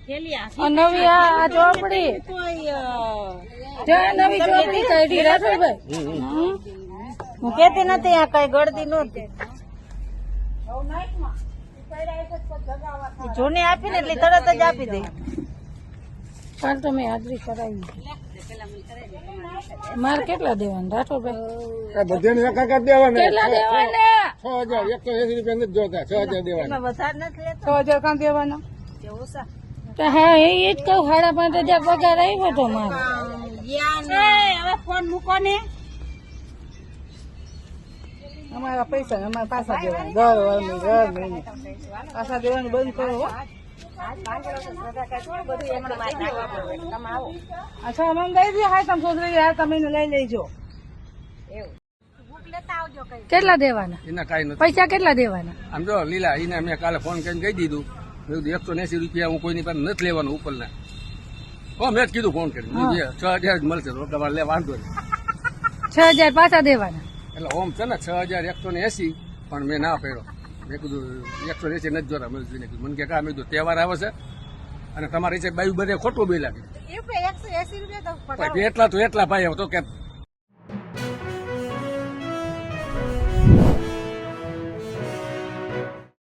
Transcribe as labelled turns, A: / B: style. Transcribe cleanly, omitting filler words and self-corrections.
A: નવી આ ચોપડી નવી ચોપડી કાઢી રાઠોડભાઈ
B: હું કેતી નથી આ કઈ ગળદી નહોતી જૂની આપી ને એટલે તરત જ આપી દે
A: કાલ તો મેં હાજરી કરાવી મારે કેટલા દેવાના રાઠોડભાઈ
C: બધાને એકાકાર દેવાના
A: કેટલા દેવાના
C: 6,180 રૂપિયા નથી જોતા 6,000 દેવાના
B: એમાં વધારે નથી લેતો
A: 6,000 કાં દેવાના
B: ઓછા
A: તો હા એ જ કહું 5,500 પગાર આવ્યો તો મારો
B: હવે ફોન મૂકો ને
A: અમારા પૈસા અમારા પાછા દેવાના દર મહિને પાછા દેવાનું બંધ કરો હો અચ્છા મને દઈ દે હા તમે છોકરી હા તમે લઈ લેજો કેટલા દેવાના
C: એના કાંઈ નથી
A: પૈસા કેટલા દેવાના
C: આમ જો લીલા એને મેં કાલે ફોન કરીને કહી દીધું મેં કીધું 180 રૂપિયા હું કોઈની પાસે નથી લેવાનું ઉપરના હો મેં જ કીધું ફોન કરી 6,000 જ મળશે તો તમારે લે વાંધો નહીં
A: 6,000 પાછા દેવાના
C: એટલે ઓમ છે ને 6,180 પણ મેં ના પડ્યો મેં કીધું 180 નથી જોતા મેં જોઈને કીધું મને કે મેં કીધું તહેવાર આવે છે અને તમારી છે બાયું બધે ખોટું બી લાગે
B: ₹180
C: એટલા તો એટલા ભાઈ તો કે